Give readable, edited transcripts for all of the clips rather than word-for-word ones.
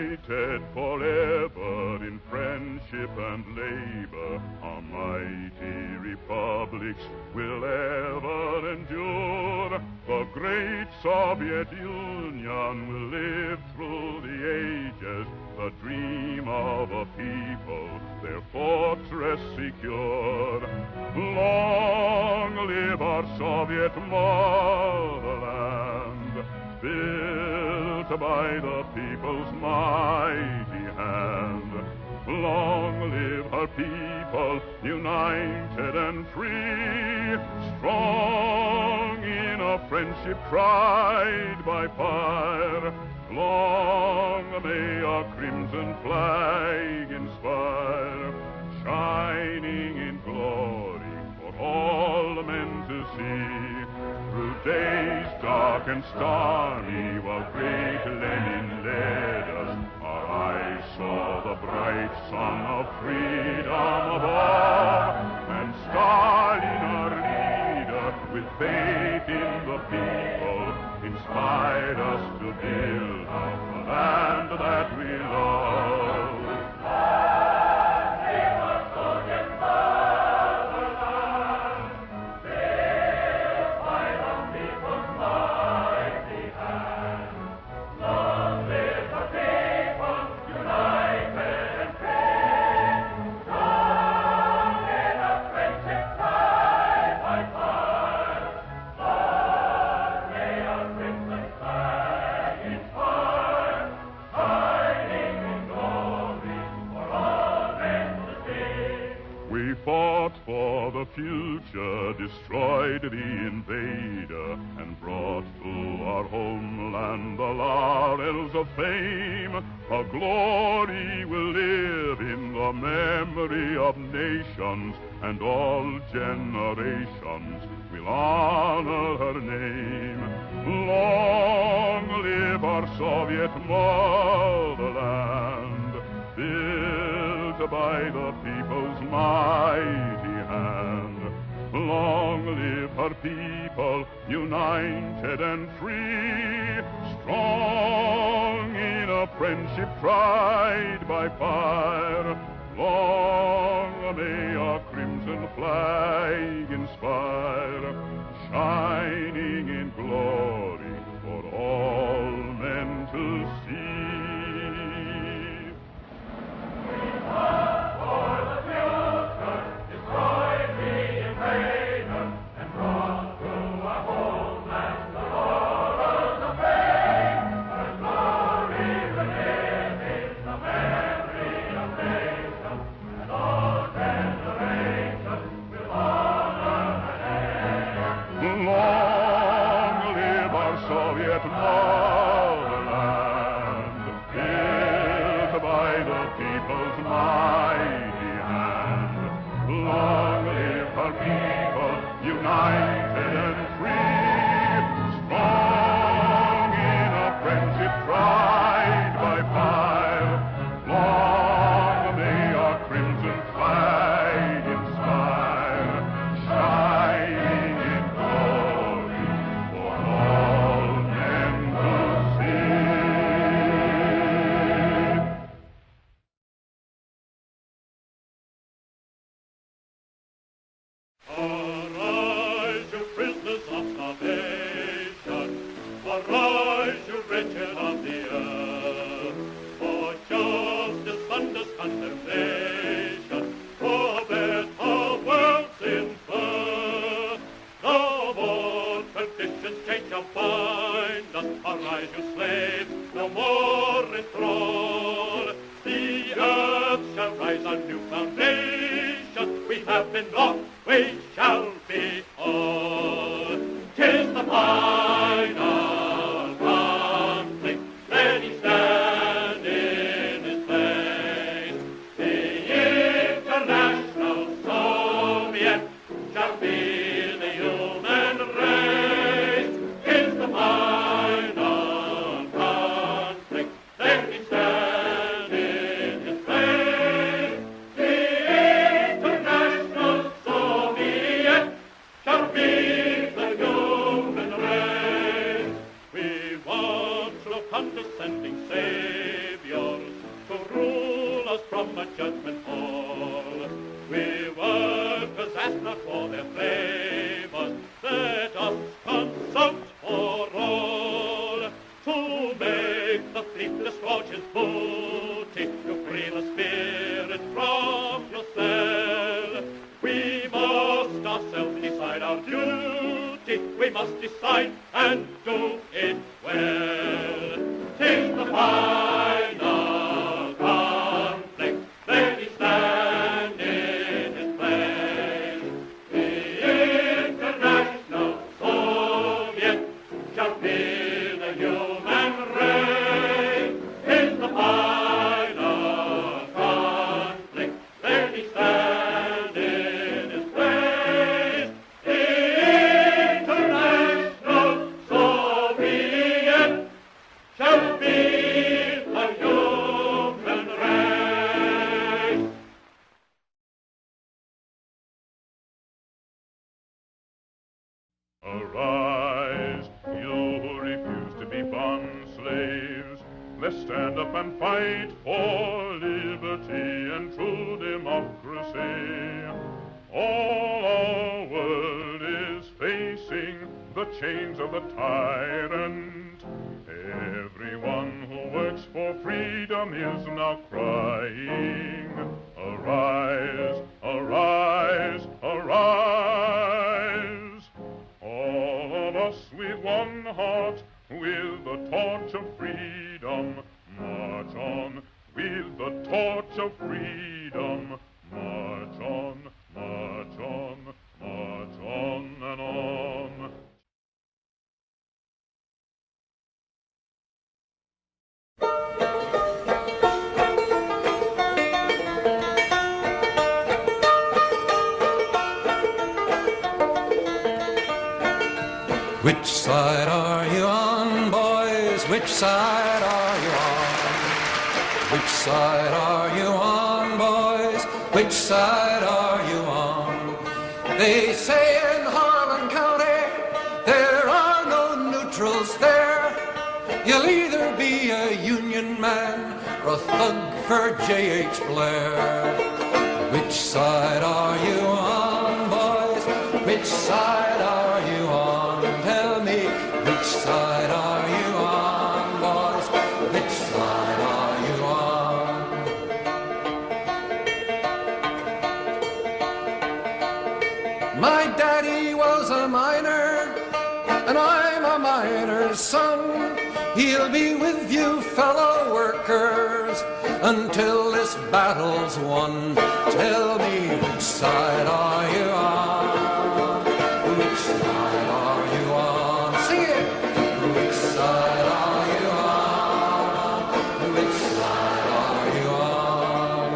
united forever in friendship and labor, our mighty republics will ever endure. The great Soviet Union will live through the ages, the dream of a people, their fortress secure. Long live our Soviet motherland, built by the people's mighty hand. Long live her people, united and free, strong in a friendship tried by fire. Long may our crimson flag inspire, shining in glory for all men to see. Through days dark and stormy, while great Lenin led us, our eyes saw the bright sun of freedom above, and Stalin, our leader, with faith in the people, inspired us to build the land that we love. For the future, destroyed the invader, and brought to our homeland the laurels of fame. Her glory will live in the memory of nations, and all generations will honor her name. Long live our Soviet motherland, built by the people's mighty hand. Long live her people, united and free, strong in a friendship tried by fire. Long may our crimson flag inspire, shining in glory for all men to see. Soviet motherland, built by the people's mighty hand. Long live her people, united and free, strong in a friendship tried by fire. Long may our crimson flag inspire, shining in glory for all men to see. Arise, you prisoners of salvation, arise, you wretched of the earth, for justice thunders condemnation, for a better world's in birth. No more traditions change or bind us, arise, you slaves, no more enthrall. The earth shall rise on new foundation, we have been lost, we shall be all. 'Tis the final conflict, let he stand in his place. The international Soviet shall be the human race. 'Tis the final conflict, let he stand in his place. The international Soviet shall be the human race. ask not for their flavors, let us consult for all, to make the fleet squelch his booty, to free the spirit from your cell. We must ourselves decide our duty, we must decide and do it well. 'Tis the final conflict, let each stand in his place. The International Soviet shall be the human race. 'Tis the final conflict, let each stand in his place. The International Soviet shall be the human race. Arise, you who refuse to be bond slaves. Let's stand up and fight for liberty and true democracy. All our world is facing the chains of the tyrant. Everyone who works for freedom is now crying, arise, arise, arise. All of us with one heart, with the torch of freedom, march on, with the torch of freedom, march on, march on, march on and on. Which side are you on, boys? Which side are you on? Which side are you on, boys? Which side are you on? They say in Harlan County there are no neutrals there. You'll either be a Union man or a thug for J.H. Blair. Which side are you on, boys? Which side are you on? Tell me, which side are you on, boys? Which side are you on? My daddy was a miner, and I'm a miner's son. He'll be with you, fellow workers, until this battle's won. Tell me, which side are you on? Which side are you on? Sing it! Which side are you on? Which side are you on?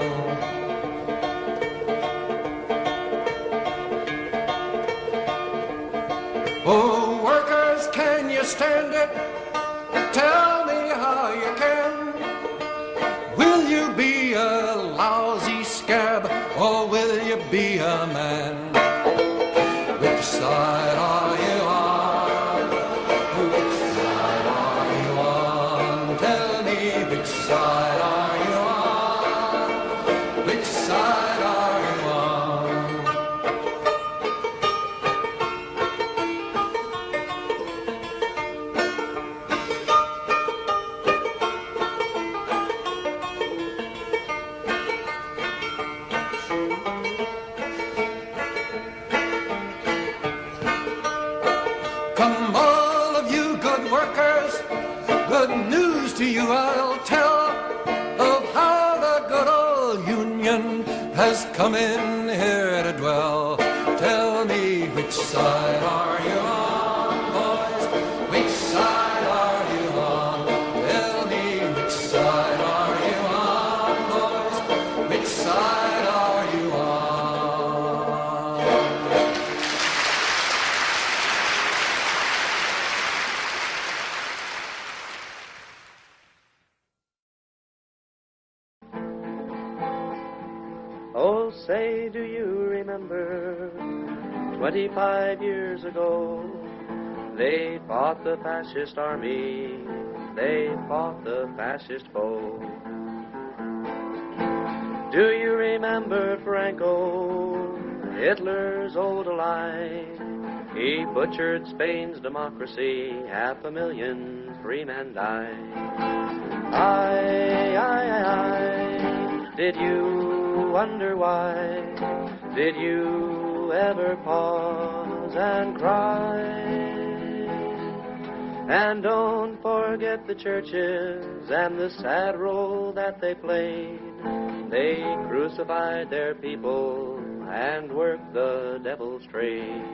Oh, workers, can you stand it? Tell me how you can. Will you be a lousy scab, or will you be a man? Which side are you on? Which side are you on? Tell me, which side are you on? Which side are you on? Come, all of you good workers, good news to you I'll tell of how the good old Union has come in here to dwell. Tell me, which side are you on, boys? Which side are you on? Tell me, which side are you on, boys? Which side are you on? Oh, say, do you remember 25 years ago, they fought the fascist army, they fought the fascist foe. Do you remember Franco Hitler's old ally. He butchered Spain's democracy, 500,000 free men died. Aye, did you wonder why? Did you ever pause and cry? And don't forget the churches and the sad role that they played. They crucified their people and worked the devil's trade.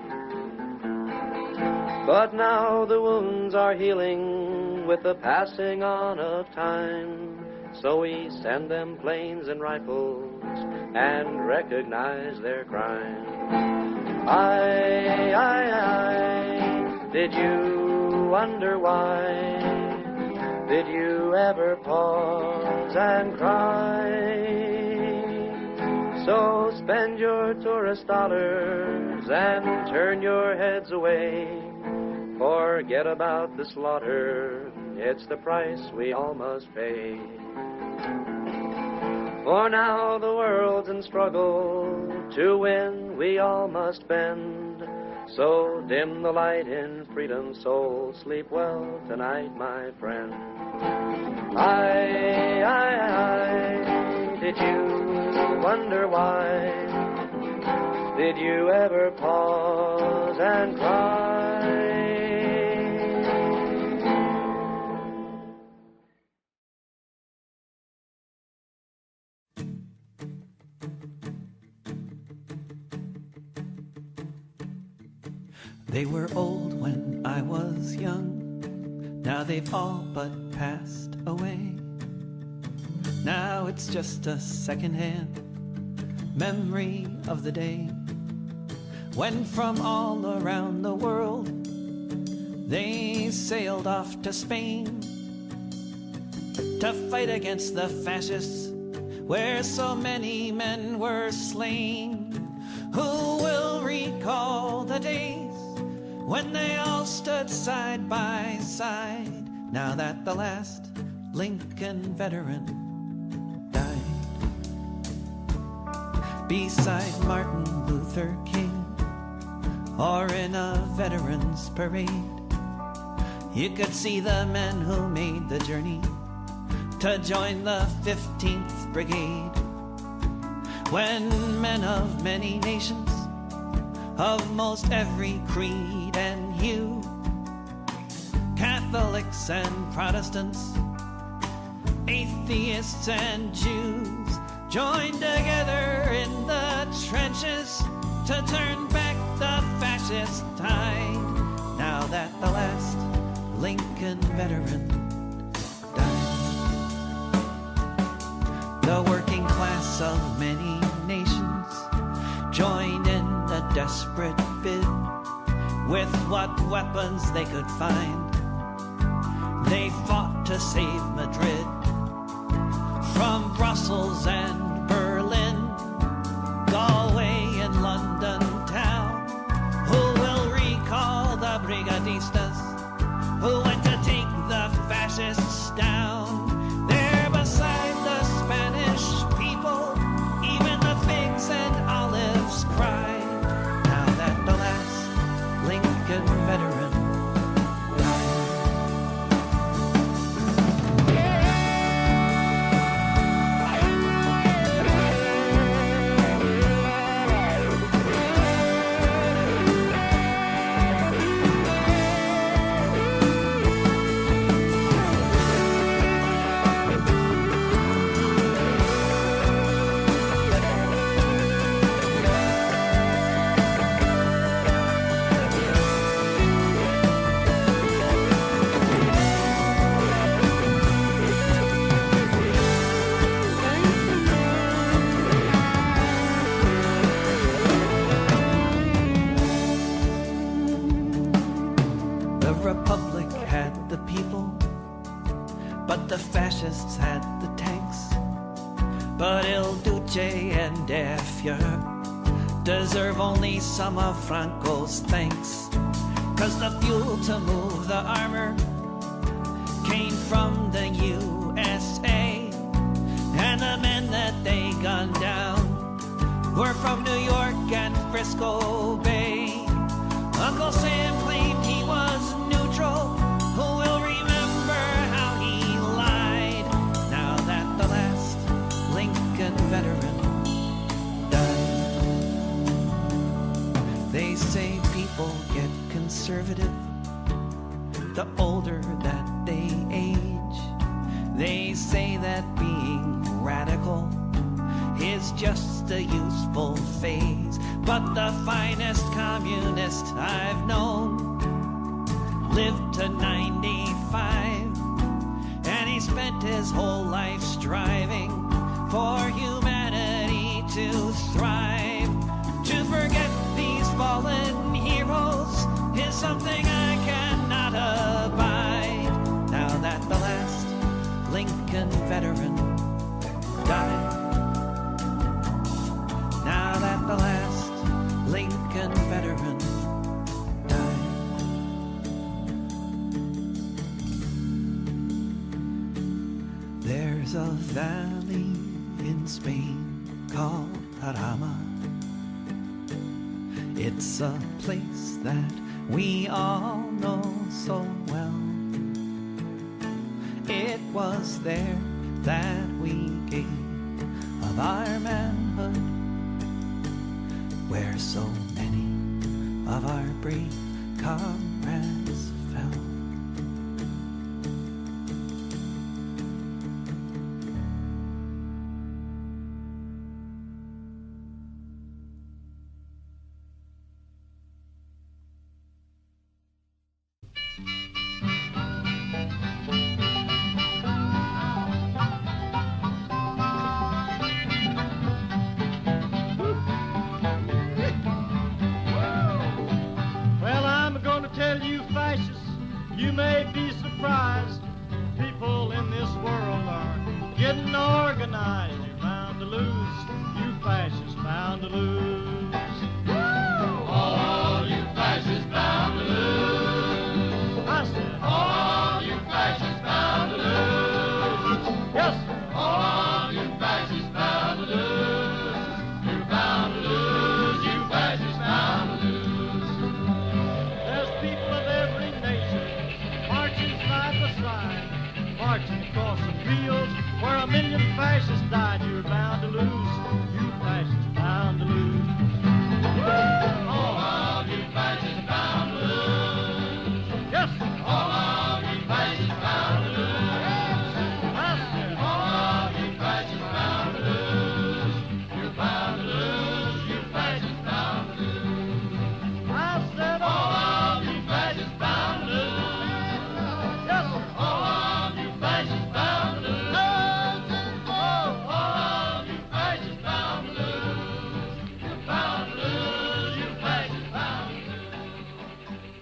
But now the wounds are healing with the passing on of time. So we send them planes and rifles and recognize their crime. Aye, did you wonder why? Did you ever pause and cry? So spend your tourist dollars and turn your heads away. Forget about the slaughter, it's the price we all must pay. For now the world's in struggle, to win we all must bend. So dim the light in freedom's soul, sleep well tonight, my friend. Aye, did you wonder why? Did you ever pause and cry? They were old when I was young, now they've all but passed away. Now it's just a second-hand memory of the day when from all around the world they sailed off to Spain to fight against the fascists, where so many men were slain. Who will recall the days when they all stood side by side, now that the last Lincoln veteran died? Beside Martin Luther King, or in a veterans parade, you could see the men who made the journey to join the 15th Brigade. When men of many nations, of most every creed and hue, Catholics and Protestants, atheists and Jews, joined together in the trenches to turn back the fascist tide, now that the last Lincoln veteran died. The working class of many nations joined in a desperate bid with what weapons they could find. They fought to save Madrid from Brussels and Berlin, Galway and London town. Who will recall the brigadistas who went to take the fascists down? There beside the Spanish people, even the figs and olives cry, now that the last Lincoln veteran died. The Republic had the people, but the fascists had the tanks. But Il Duce and Der Fuhrer deserve only some of Franco's thanks, 'cause the fuel to move the armor came from the USA, and the men that they gunned down were from New York and Frisco Bay. Uncle Sam claimed he was neutral. Who will remember how he lied now that the last Lincoln veteran died? They say people get conservative the older that they age. They say that being radical is just a useful phase. But the finest communist I've known lived to 95, and he spent his whole life striving for humanity to thrive. To forget these fallen heroes is something I cannot abide. Now that the last Lincoln veteran died. Now that the last Lincoln veteran died. There's a valley in Spain called Jarama. It's a place that we all know so well. It was there that we gave of our manhood, where so many of our brave comrades fell. You may be surprised, people in this world are getting organized. You're bound to lose, you fascists bound to lose. All you fascists bound to lose. I said, All you fascists bound to lose. yes, sir. All you fascists bound to lose. You're bound to lose, you fascists bound to lose. There's people of every nation marching side by side, marching across the fields where 1 million fascists died. You're bound to lose, you fascists bound to lose. All you fascists bound to lose. Yes, sir. All you fascists bound to lose. I said, All you fascists bound to lose. You're bound to lose, you fascists bound to lose. I said, All you fascists bound to lose. yes, sir. All you fascists bound to lose. All you fascists bound to lose. You're bound to lose, you fascists bound to lose.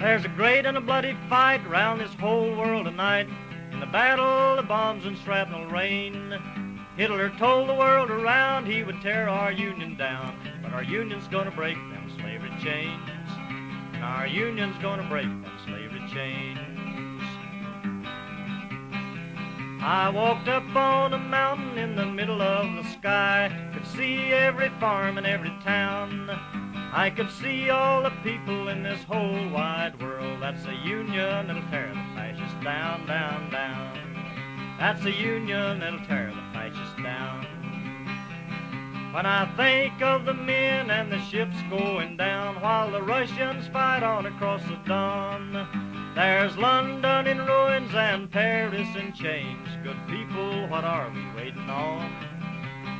There's a great and a bloody fight round this whole world tonight. In the battle, the bombs and shrapnel rain. Hitler told the world around he would tear our union down, but our union's gonna break them slavery chains. And our union's gonna break them slavery chains. I walked up on a mountain in the middle of the sky, could see every farm and every town. I could see all the people in this whole wide world. That's a union that'll tear the fascists down, down, down. That's a union that'll tear the fascists down. When I think of the men and the ships going down while the Russians fight on across the Don, there's London in ruins and Paris in chains. Good people, what are we waiting on?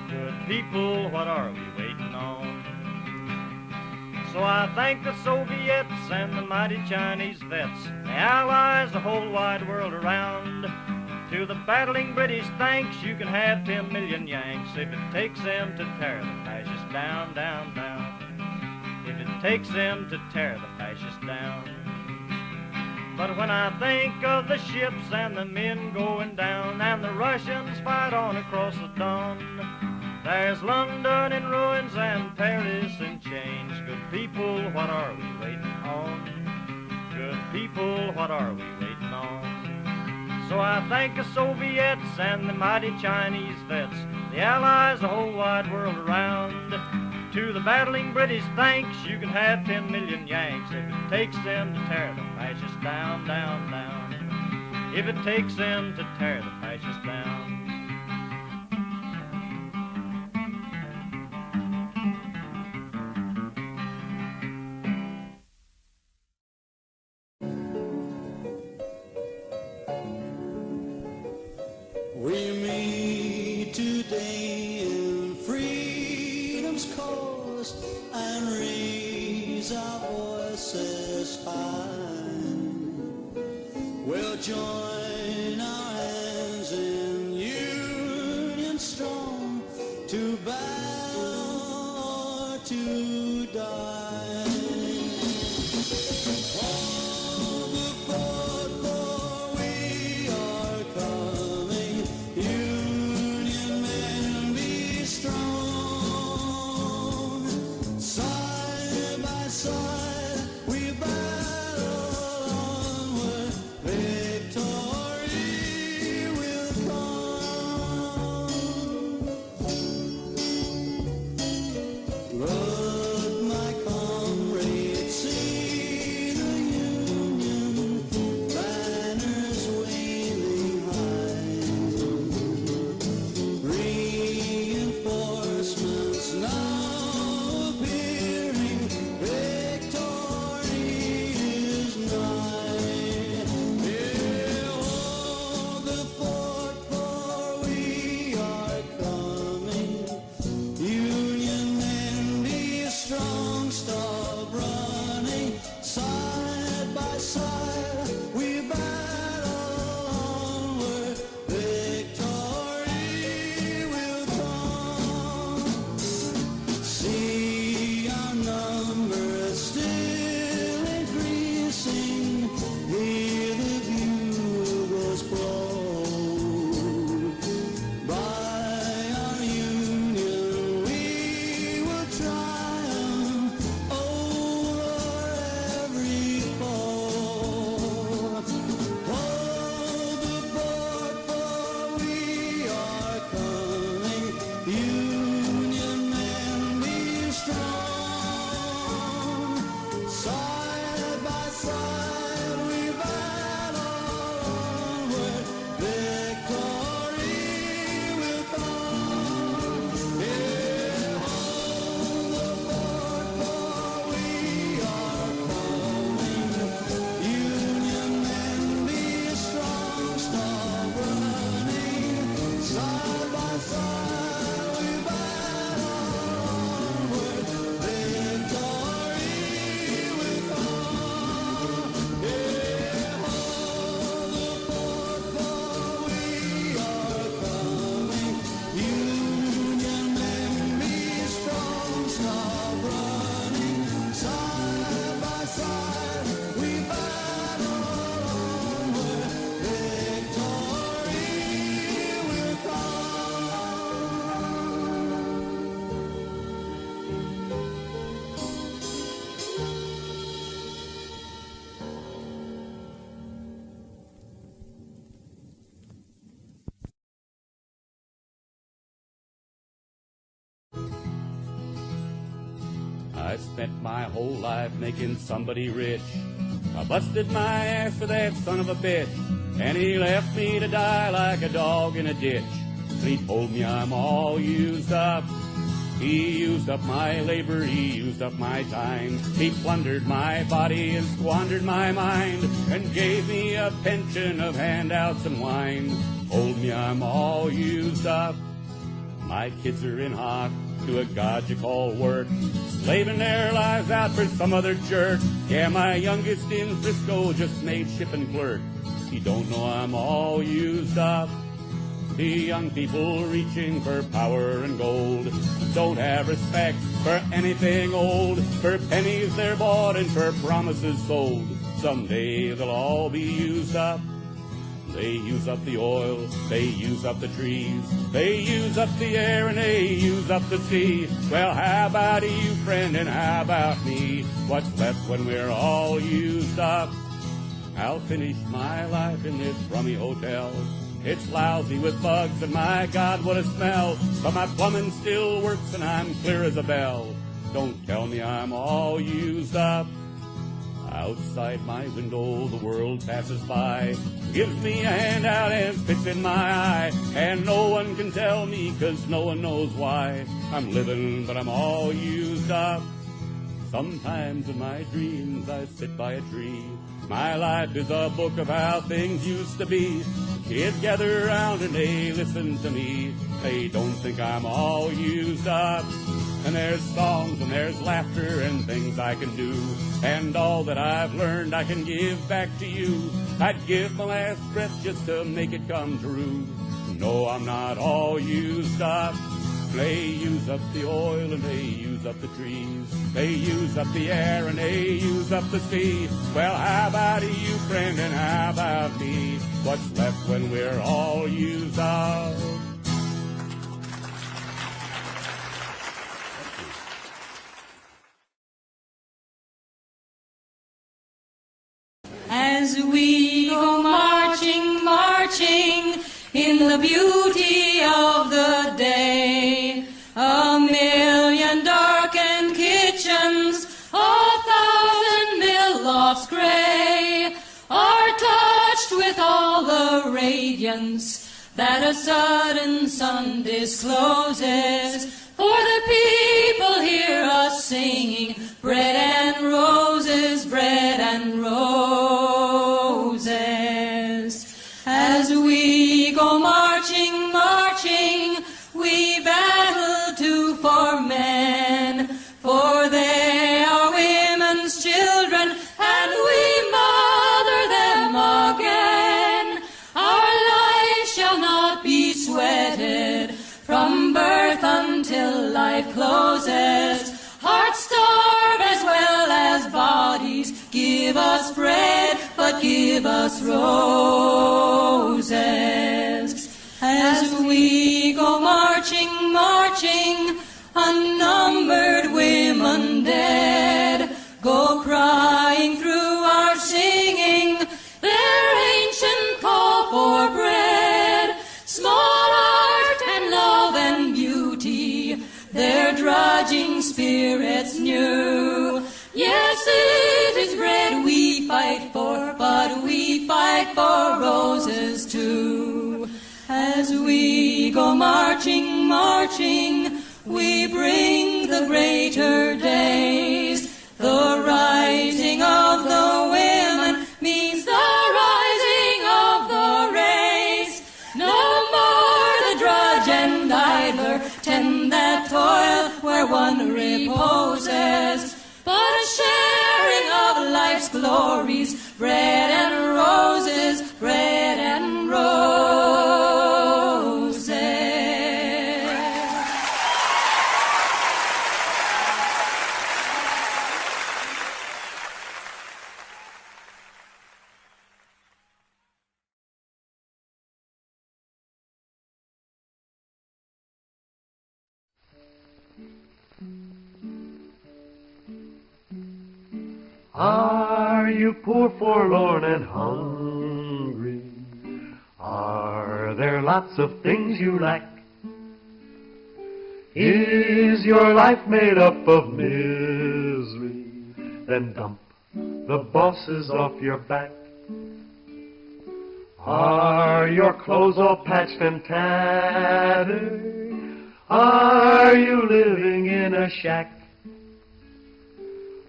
Good people, what are we waiting on? So I thank the Soviets and the mighty Chinese vets, the Allies, the whole wide world around. To the battling British, thanks, you can have 10 million Yanks if it takes them to tear the fascists down, down, down. If it takes them to tear the fascists down. But when I think of the ships and the men going down and the Russians fight on across the Don, there's London in ruins and Paris in chains. Good people, what are we waiting on? Good people, what are we waiting on? So I thank the Soviets and the mighty Chinese vets, the Allies, the whole wide world around. To the battling British, thanks, you can have 10 million Yanks if it takes them to tear the fascists down, down, down. If it takes them to tear the fascists down. We meet today in freedom's cause and raise our voices high. We'll join our hands in union strong to battle or to die. I spent my whole life making somebody rich. I busted my ass for that son of a bitch, and he left me to die like a dog in a ditch. And he told me I'm all used up. He used up my labor, he used up my time. He plundered my body and squandered my mind, and gave me a pension of handouts and wine. Told me I'm all used up. My kids are in hock to a god you call work, slaving their lives out for some other jerk. Yeah, my youngest in Frisco just made shipping clerk. He don't know I'm all used up. The young people reaching for power and gold don't have respect for anything old. For pennies they're bought and for promises sold. Someday they'll all be used up. They use up the oil, they use up the trees, they use up the air, and they use up the sea. Well, how about you, friend, and how about me? What's left when we're all used up? I'll finish my life in this rummy hotel. It's lousy with bugs, and my God, what a smell. But my plumbing still works, and I'm clear as a bell. Don't tell me I'm all used up. Outside my window, the world passes by, gives me a handout and spits in my eye. And no one can tell me, 'cause no one knows why. I'm living, but I'm all used up. Sometimes in my dreams I sit by a tree. My life is a book of how things used to be. Kids gather around and they listen to me. They don't think I'm all used up. And there's songs and there's laughter and things I can do. And all that I've learned I can give back to you. I'd give my last breath just to make it come true. No, I'm not all used up. They use up the oil and they use up the trees. They use up the air and they use up the sea. Well, how about you, friend, and how about me? What's left when we're all used up? As we go marching, marching in the beauty of the day, a million darkened kitchens, 1,000 mill lofts gray, are touched with all the radiance that a sudden sun discloses. For the people hear us singing, bread and roses, bread and roses. As we go marching, marching, we battle too for men, for they are women's children, and we mother them again. Our lives shall not be sweated from birth until life closes. Hearts starve as well as bodies. Give us bread, but give us roses. As we go marching, marching, unnumbered women dead go crying through our singing their ancient call for bread. Small art and love and beauty, their drudging spirits knew. Yes, it is bread we fight for, but we fight for roses too. As we go marching, marching, we bring the greater days. The rising of the women means the rising of the race. No more the drudge and idler tend that toil where one reposes, but a sharing of life's glories, bread and roses, bread and roses. Are you poor, forlorn, and hungry? Are there lots of things you lack? Is your life made up of misery? Then dump the bosses off your back. Are your clothes all patched and tattered? Are you living in a shack?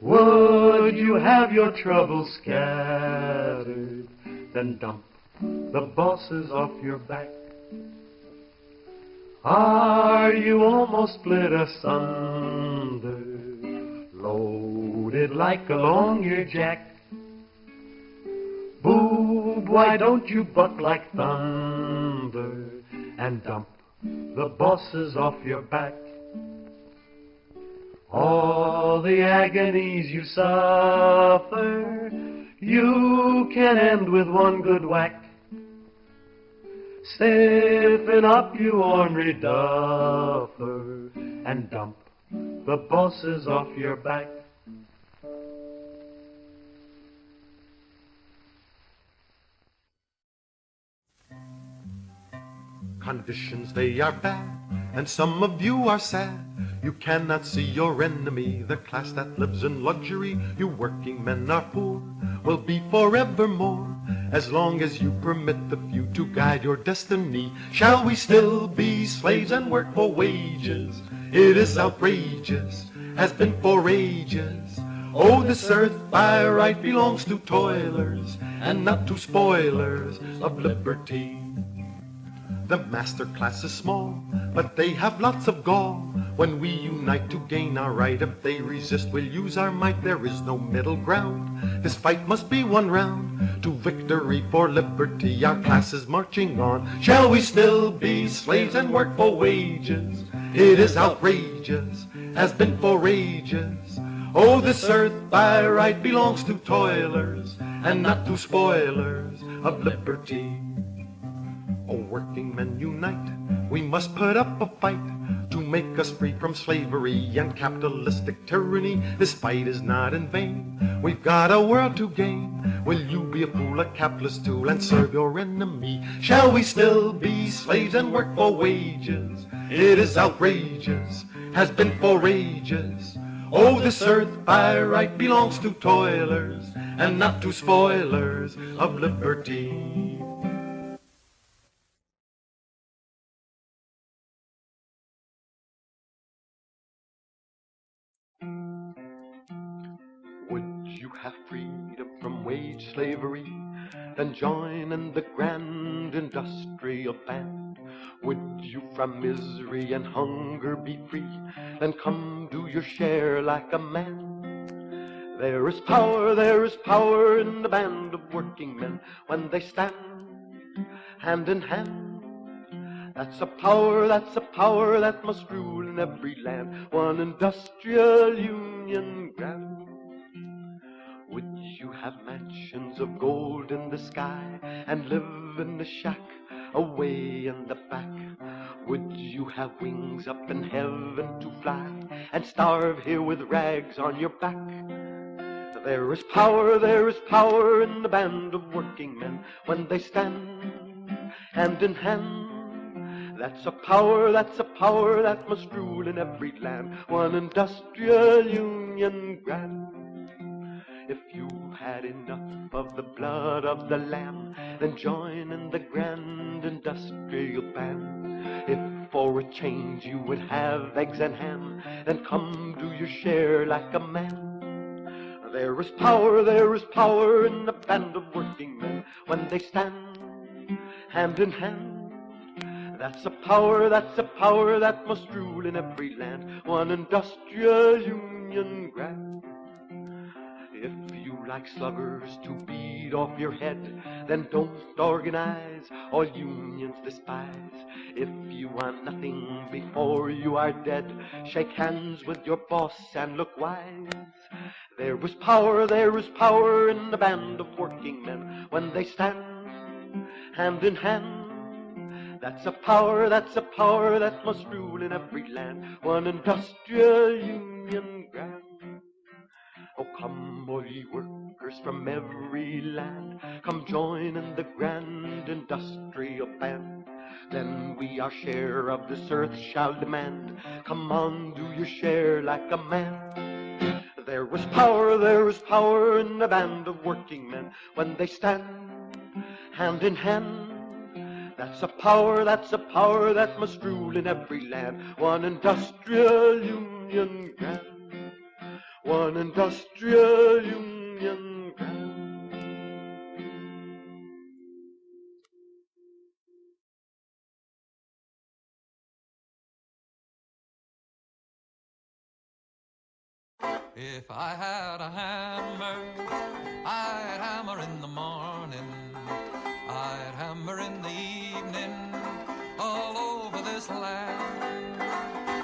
Would you have your troubles scattered? Then dump the bosses off your back. Are you almost split asunder, loaded like a long-eared jack? Boob, why don't you buck like thunder and dump the bosses off your back? All the agonies you suffer, you can end with one good whack. Stiffen up, you ornery duffer, and dump the bosses off your back. Conditions, they are bad, and some of you are sad. You cannot see your enemy, the class that lives in luxury. You working men are poor, will be forevermore, as long as you permit the few to guide your destiny. Shall we still be slaves and work for wages? It is outrageous, has been for ages. Oh, this earth by right belongs to toilers, and not to spoilers of liberty. The master class is small, but they have lots of gall. When we unite to gain our right, if they resist, we'll use our might. There is no middle ground. This fight must be one round to victory for liberty. Our class is marching on. Shall we still be slaves and work for wages? It is outrageous, has been for ages. Oh, this earth by right belongs to toilers, and not to spoilers of liberty. Oh, working men unite, we must put up a fight to make us free from slavery and capitalistic tyranny. This fight is not in vain, we've got a world to gain. Will you be a fool, a capitalist tool, and serve your enemy? Shall we still be slaves and work for wages? It is outrageous, has been for ages. Oh, this earth by right belongs to toilers, and not to spoilers of liberty. Would you have freedom from wage slavery? Then join in the grand industrial band. Would you from misery and hunger be free? Then come do your share like a man. There is power in the band of working men when they stand hand in hand. That's a power that must rule in every land. One industrial union grand. Would you have mansions of gold in the sky and live in the shack away in the back? Would you have wings up in heaven to fly and starve here with rags on your back? There is power in the band of working men when they stand hand in hand. That's a power that must rule in every land. One industrial union grand. If you've had enough of the blood of the lamb, then join in the grand industrial band. If for a change you would have eggs and ham, then come do your share like a man. There is power in the band of working men when they stand hand in hand. That's a power that must rule in every land. One industrial union grand. If you like sluggers to beat off your head, then don't organize, all unions despise. If you want nothing before you are dead, shake hands with your boss and look wise. There is power in the band of working men when they stand hand in hand. That's a power that must rule in every land. One industrial union grand. Oh, come, all ye workers from every land, come join in the grand industrial band. Then we our share of this earth shall demand. Come on, do your share like a man. There is power in the band of working men when they stand hand in hand. That's a power that must rule in every land. One industrial union grand. One industrial union grand. If I had a hammer, I'd hammer in the morning, I'd hammer in the evening, all over this land.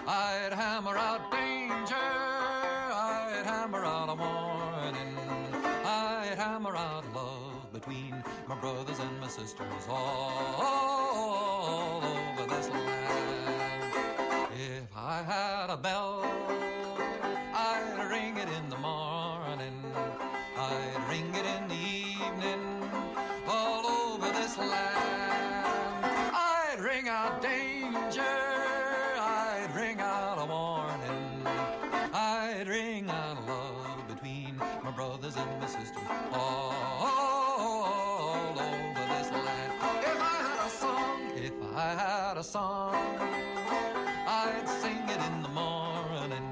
I'd hammer out danger, I'd hammer out a warning, I'd hammer out love between my brothers and my sisters all over this land. If I had a bell, I'd ring it in the morning, I'd ring it in the evening, all over this land. I'd ring out If I had a song, I'd sing it in the morning,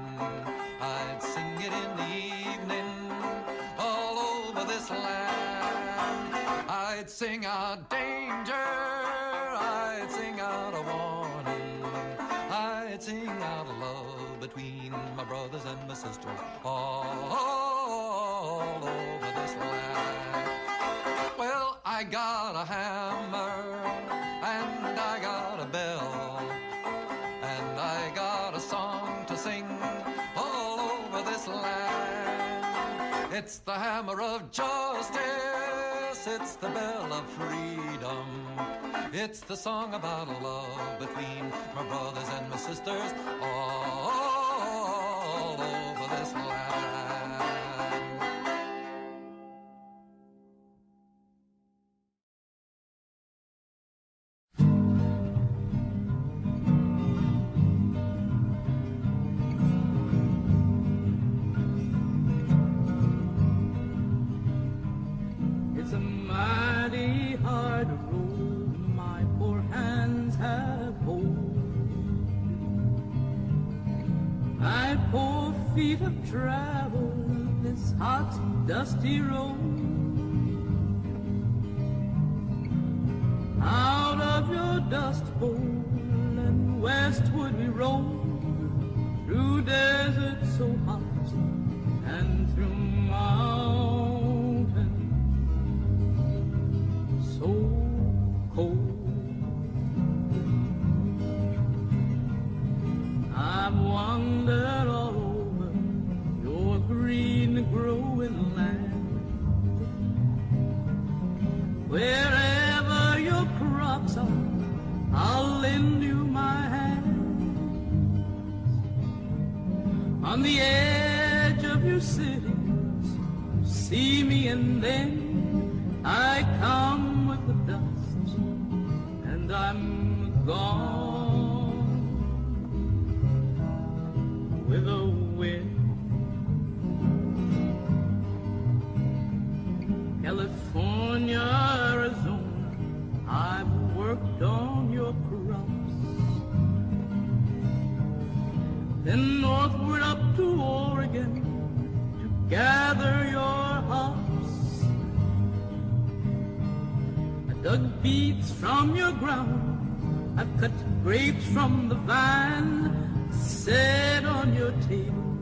I'd sing it in the evening, all over this land. I'd sing out danger, I'd sing out a warning, I'd sing out a love between my brothers and my sisters, all over this land. Well, I got a hammer, and I got a bell, and I got a song to sing all over this land. It's the hammer of justice, it's the bell of freedom, it's the song about love between my brothers and my sisters all over this land. It's a mighty hard road my poor hands have hold. My poor feet have traveled this hot, dusty road. Out of your dust bowl and westward we roll, through deserts so hot and through mountains so cold. I've wandered all over your green growing land. Wherever your crops are, I'll lend you my hand. On the edge of your cities, you see me and then I come with the dust and I'm gone with the wind. California, Arizona, I've worked on your crops. Then northward up to Oregon to gather your hops. I dug beets from your ground, I've cut grapes from the vine, set on your table,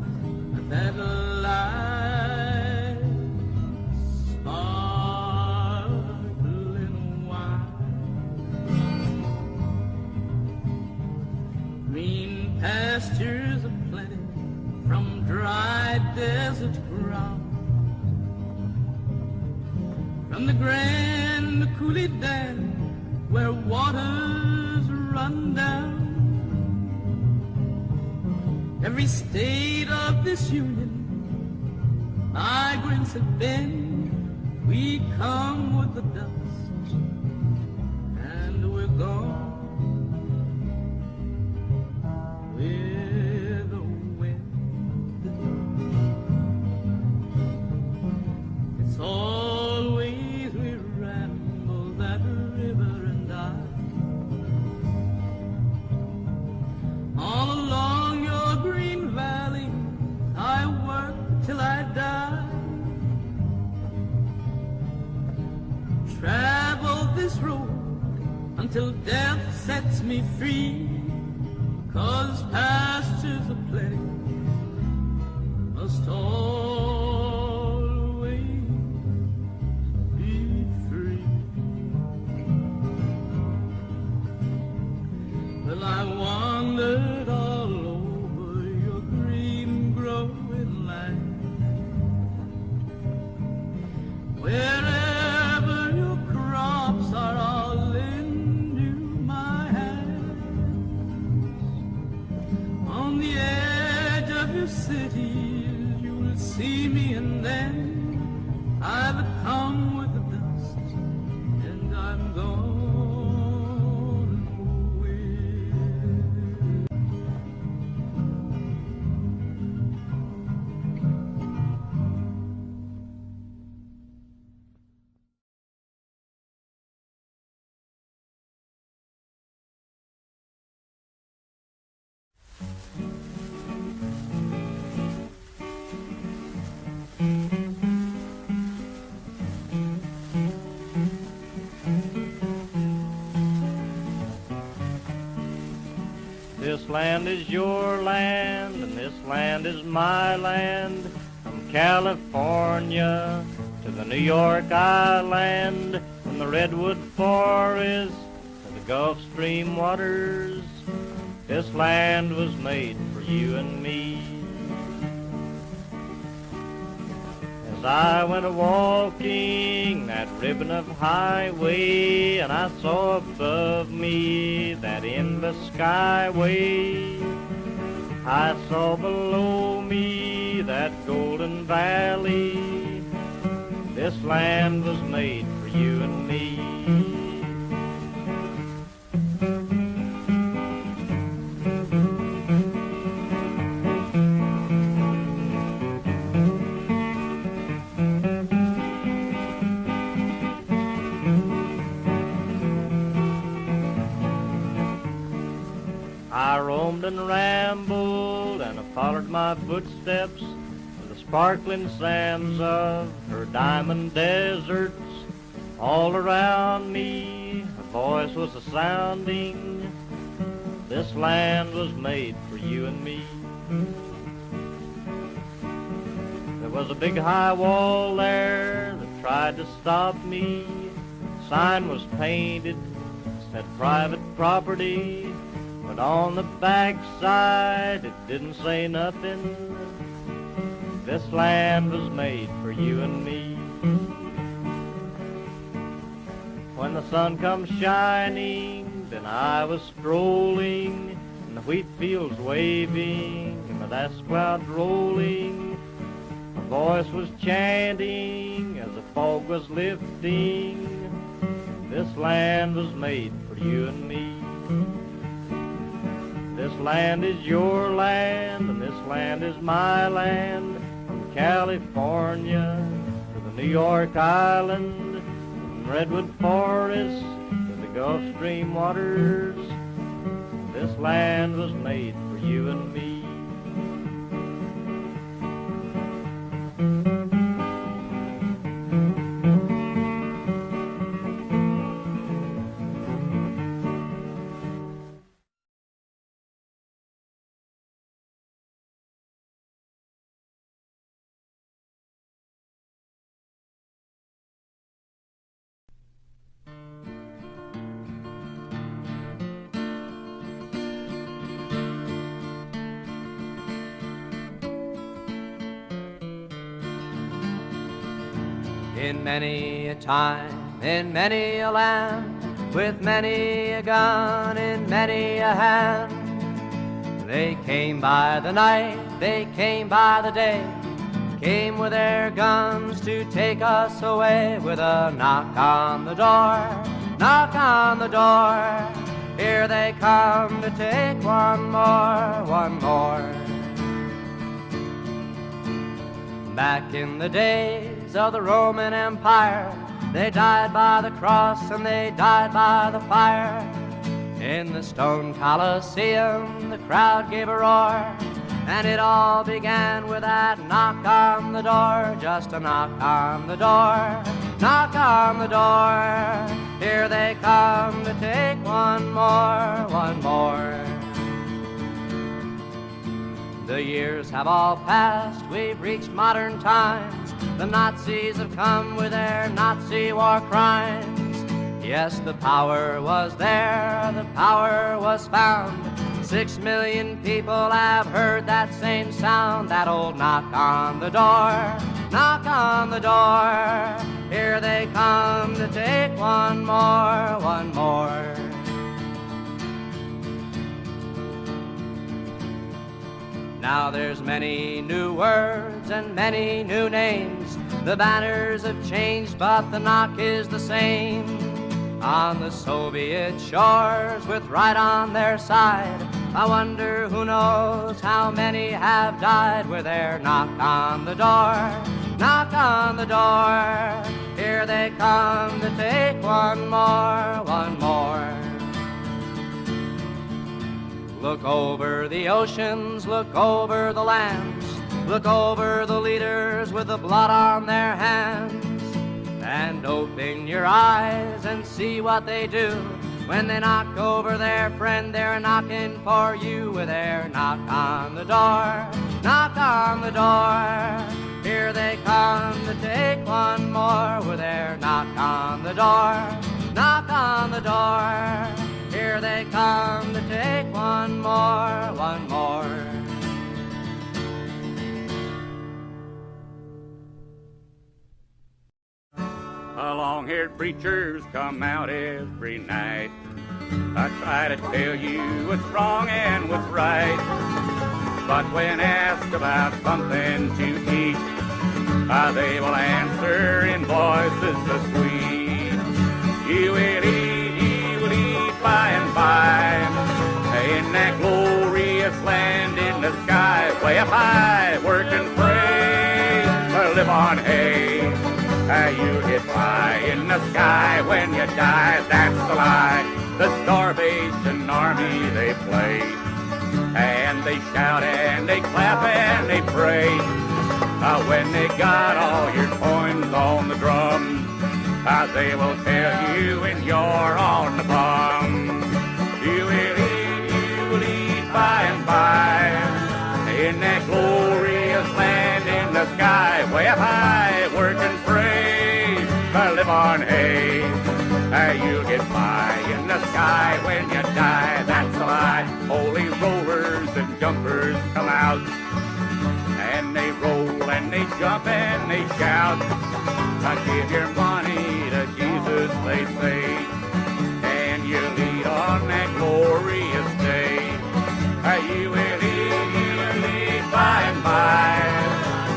I've had a light sparkling wine. Green pastures of plenty from dry desert ground. From the Grand Coulee Dam where waters run down. Every state of this union migrants have been. We come with the dust and we're gone with the wind. It's always we ramble that river and I, all along your green valley I work till I die. Travel this road until death sets me free, 'cause pastures of plenty must always be free. Well, I wandered all over your green growing land. Wherever your crops are, I'll lend you my hand. On the edge of your cities, you'll see me, and then I've come with the dust, and I'm gone. This land is your land, and this land is my land. From California to the New York Island, from the redwood forest to the Gulf Stream waters, this land was made for you and me. As I went a-walking that ribbon of highway, and I saw above me that endless skyway, I saw below me that golden valley. This land was made for you and me. I roamed and rambled, and I followed my footsteps to the sparkling sands of her diamond deserts. All around me a voice was a-sounding, this land was made for you and me. There was a big high wall there that tried to stop me. The sign was painted, said private property, but on the backside it didn't say nothing. This land was made for you and me. When the sun comes shining, then I was strolling, and the wheat fields waving, and the dust clouds rolling. A voice was chanting as the fog was lifting. This land was made for you and me. This land is your land, and this land is my land. From California to the New York Island, from redwood forests to the Gulf Stream waters, this land was made for you and me. In many a time, in many a land, with many a gun in many a hand, they came by the night, they came by the day, came with their guns to take us away. With a knock on the door, knock on the door, here they come to take one more, one more. Back in the days of the Roman Empire, they died by the cross and they died by the fire. In the stone Colosseum, the crowd gave a roar, and it all began with that knock on the door. Just a knock on the door, knock on the door, here they come to take one more, one more. The years have all passed, we've reached modern times. The Nazis have come with their Nazi war crimes. Yes, the power was there, the power was found. 6 million people have heard that same sound. That old knock on the door, knock on the door, here they come to take one more, one more. Now there's many new words and many new names. The banners have changed, but the knock is the same. On the Soviet shores, with right on their side, I wonder who knows how many have died. With their knock on the door, knock on the door, here they come to take one more, one more. Look over the oceans, look over the lands, look over the leaders with the blood on their hands, and open your eyes and see what they do. When they knock over their friend, they're knocking for you. They're knock on the door, knock on the door. Here they come to take one more. They're knock on the door, knock on the door. Here they come to take one more, one more. Long-haired preachers come out every night. I try to tell you what's wrong and what's right, but when asked about something to eat, they will answer in voices so sweet. You will eat by and by, in that glorious land in the sky, way up high, work and pray, live on hay. You get by in the sky when you die, that's a lie. The Starvation Army, they play, and they shout and they clap and they pray. When they got all your coins on the drum, they will tell you when you're on the bum. You will eat by and by, in that glorious land in the sky, way up high, work and pray, live on hay. You'll get by in the sky when you die, that's a lie. Holy rollers and jumpers come out, and they roll and they jump and they shout. Give your money to Jesus, they say, and you'll eat on that glorious day. You will eat by and by,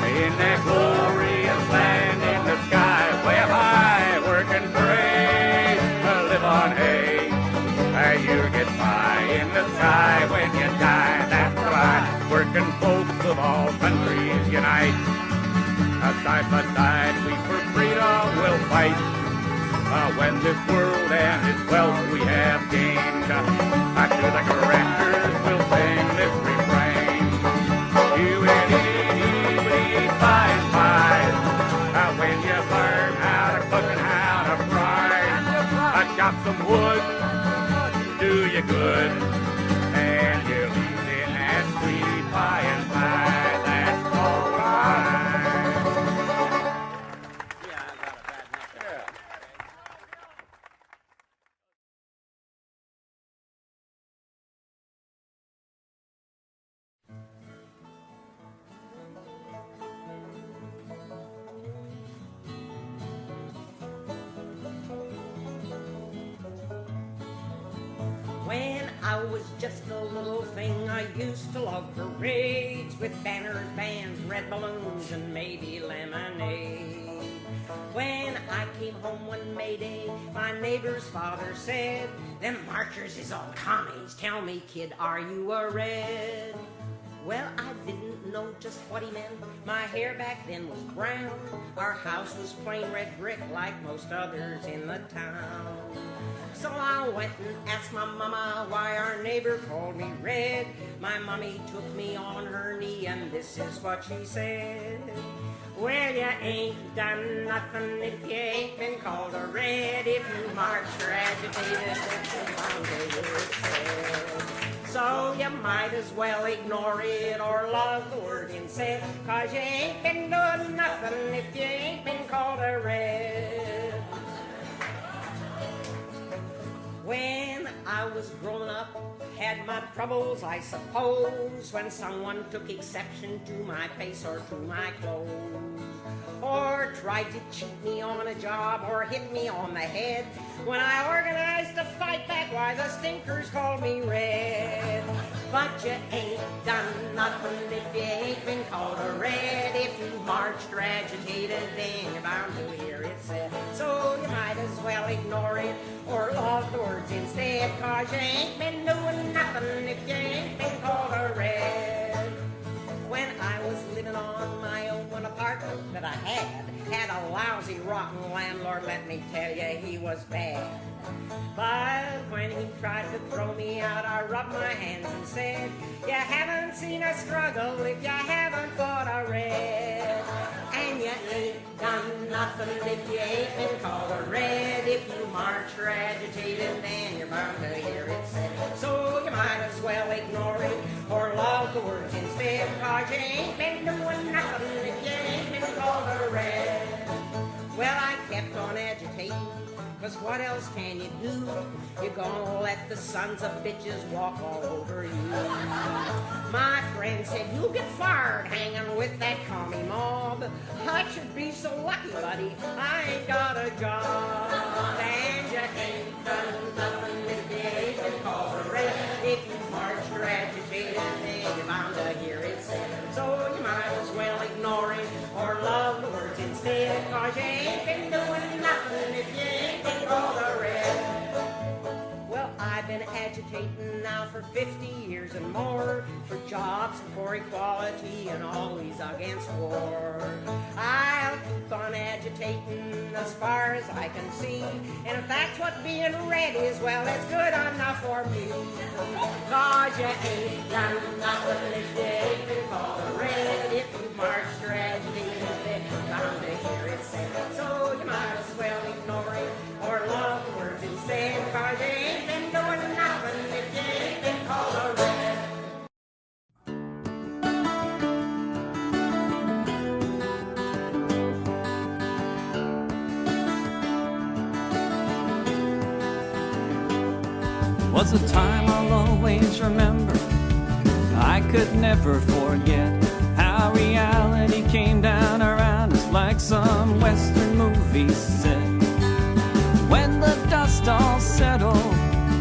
in that glorious land in the sky, way up high, work and pray, live on hay. You'll get by in the sky when you die, that's right. Working folks of all countries unite, side by side we for freedom will fight. When this world and its wealth we have gained, to the correctors we'll sing this refrain. You will eat by and by, when you learn how to cook and how to fry. Chop some wood, do you good, and you'll eat in that sweet by and by, that's all right. Yeah, I got a bad enough. Yeah. When I was just a little thing, I used to love parades with banners, bands, red balloons, and maybe lemonade. When I came home one May Day, my neighbor's father said, "Them marchers is all commies. Tell me, kid, are you a red?" Well, I didn't know just what he meant. My hair back then was brown. Our house was plain red brick like most others in the town. So I went and asked my mama why our neighbor called me red. My mommy took me on her knee and this is what she said. Well, you ain't done nothing if you ain't been called a red. If you marched or agitated, that's the wrong way it's said. So you might as well ignore it or love the word instead, 'cause you ain't been doing nothing if you ain't been called a red. When I was growing up, had my troubles, I suppose, when someone took exception to my face or to my clothes, or tried to cheat me on a job or hit me on the head. When I organized to fight back, why the stinkers called me red. But you ain't done nothing if you ain't been called a red. If you marched or agitated, then you're bound to hear it said. So you might as well ignore it or love the words instead, 'cause you ain't been doing nothing if you ain't been called a red. When I was living on my own apartment that I had a lousy, rotten landlord, let me tell you, he was bad. But when he tried to throw me out, I rubbed my hands and said, "You haven't seen a struggle if you haven't fought a red. And you ain't done nothing if you ain't been called a red. If you march or agitated, then you're bound to hear it said. So you might as well ignore it or love the words instead, 'cause you ain't been doing nothing if you ain't been called a red. Well, I kept on agitating, 'cause what else can you do? You're gonna let the sons of bitches walk all over you. My friend said, you'll get fired hanging with that commie mob. I should be so lucky, buddy, I ain't got a job. And you ain't done nothing if you ain't been called a red. If you marched or agitated, then you're bound to hear it said. So you might as well ignore it or love the words instead, 'cause you ain't been doing nothing if you ain't been called a red. Well, I've been agitating now for 50 years and more, for jobs and for equality and always against war. I'll keep on agitating as far as I can see, and if that's what being red is, well, it's good enough for me. 'Cause you ain't done nothing if you ain't been called a red. If you marched or agitated, then you're bound to hear it said. So you might as well ignore it or love the words instead, 'cause you ain't been doing nothing if you ain't been called a red. Was a time I'll always remember. I could never forget how reality came down around us like some Western movie set. When the dust all settled,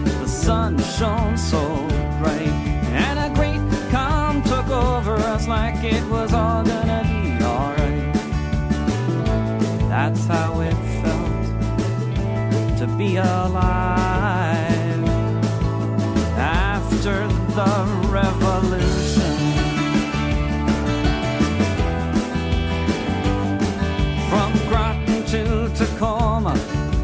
the sun shone so bright, and a great calm took over us like it was all gonna be alright. That's how it felt to be alive after the revolution. From Groton to Tacoma,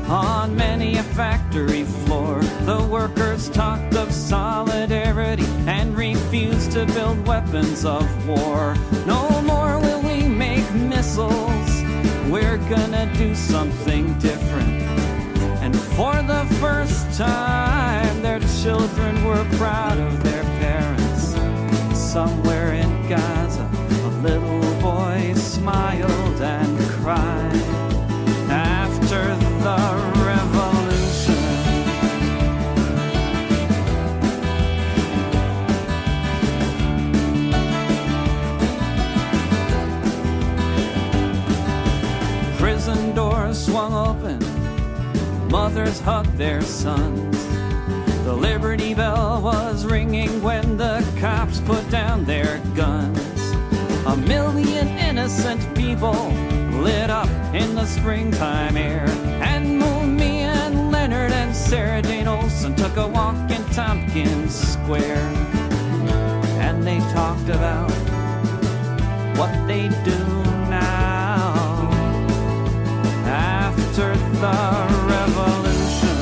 on many a factory floor, the workers talked of solidarity and refused to build weapons of war. No more will we make missiles, we're gonna do something different. And for the first time, their children were proud of their parents. Somewhere in Gaza, a little boy smiled and cried after the revolution. Prison doors swung open, mothers hugged their sons. The Liberty Bell was ringing when the cops put down their guns. 1 million innocent people lit up in the springtime air. And Mooney and Leonard and Sarah Jane Olsen took a walk in Tompkins Square. And they talked about what they do now after the revolution.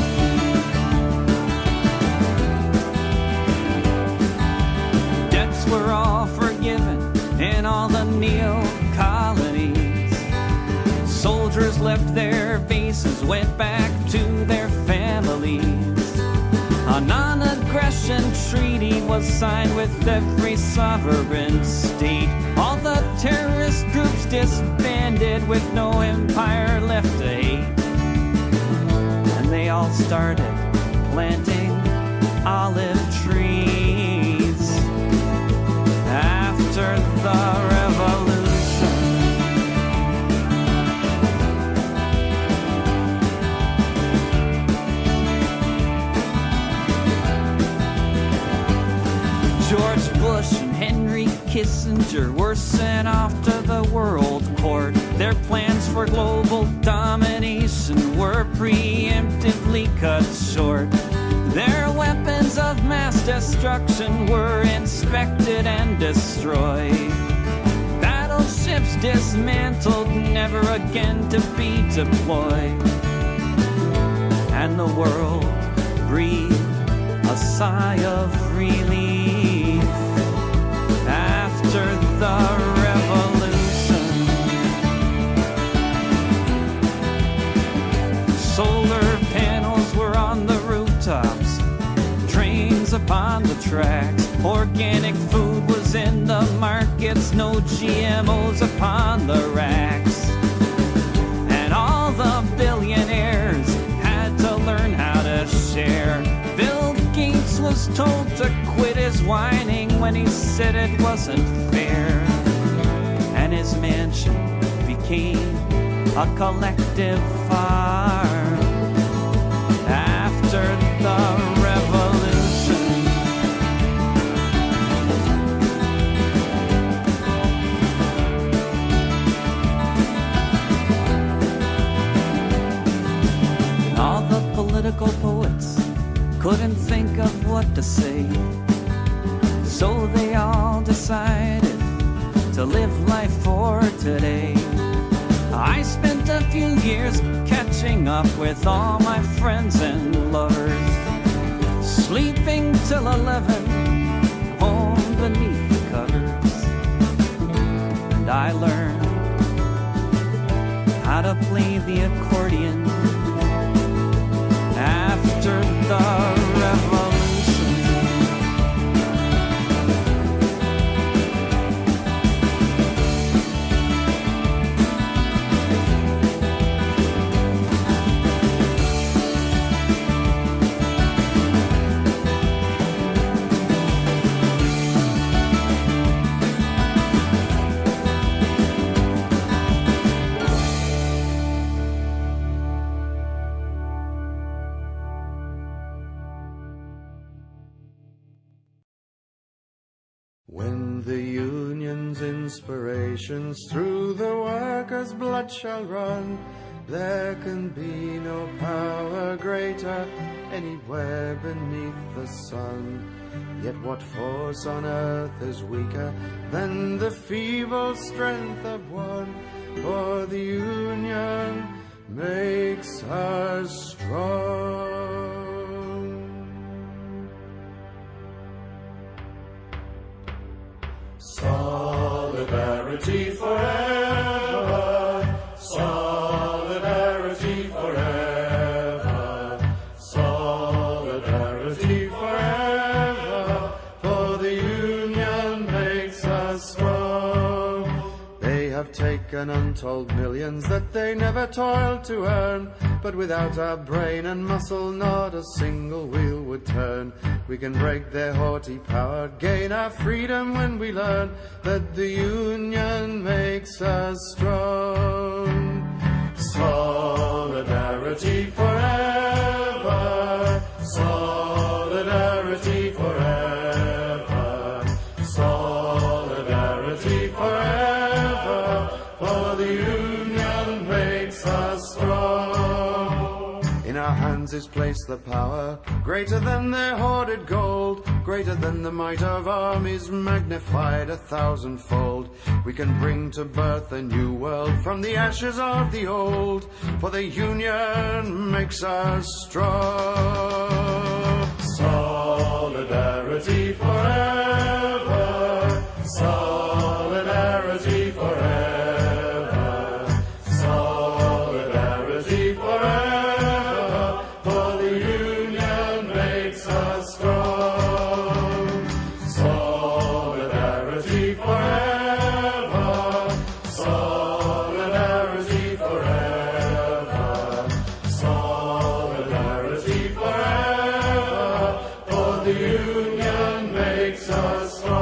Debts were all forgiven in all the neo-colonies. Soldiers left their bases, went back to their families. A non-aggression treaty was signed with every sovereign state. All the terrorist groups disbanded with no empire left to hate. And they all started planting olive trees after the revolution. George Bush and Henry Kissinger were sent off to the World Court. Their plans for global domination were preemptively cut short. Their weapons of mass destruction were inspected and destroyed. Battleships dismantled, never again to be deployed. And the world breathed a sigh of relief after the revolution. upon the tracks. Organic food was in the markets, no GMOs upon the racks. And all the billionaires had to learn how to share. Bill Gates was told to quit his whining when he said it wasn't fair. And his mansion became a collective farm after the revolution. All the political poets couldn't think of what to say, so they all decided to live life for today. I spent a few years catching up with all my friends and lovers, sleeping till 11, home beneath the covers. And I learned how to play the accordion after the revolution. When the union's inspirations through the workers' blood shall run, there can be no power greater anywhere beneath the sun. Yet what force on earth is weaker than the feeble strength of one? For the union makes us strong. Solidarity forever, solidarity forever, solidarity forever, for the union makes us strong. They have taken untold millions that they never toiled to earn, but without our brain and muscle not a single wheel would turn. We can break their haughty power, gain our freedom when we learn that the union makes us strong. Solidarity forever, solidarity forever, solidarity forever, for the union makes us strong. In our hands is placed the power, greater than their hoarded gold, greater than the might of armies, magnified 1,000-fold. We can bring to birth a new world from the ashes of the old, for the union makes us strong. Solidarity forever, solidarity forever, solidarity forever, for the union makes us strong. Solidarity forever, solidarity forever, solidarity forever, for the union makes us strong.